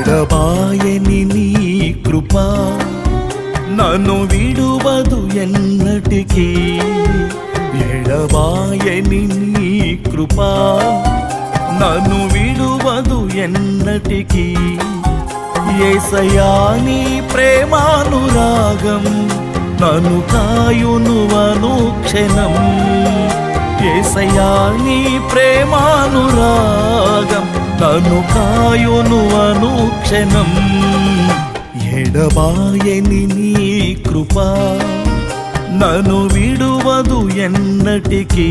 ఎడబాయని నీ కృపా నన్ను విడువదు ఎన్నటికీ. ఎడబాయని నీ కృపా నన్ను విడువదు ఎన్నటికీ. యేసయ్యా నీ ప్రేమానురాగం నన్ను కాయును అనుక్షణం. యేసయ్యా నీ ప్రేమానురాగం నన్ను కాయును అనుక్షణం. ఎడబాయని నీ కృపా నన్ను విడువదు ఎన్నటికీ.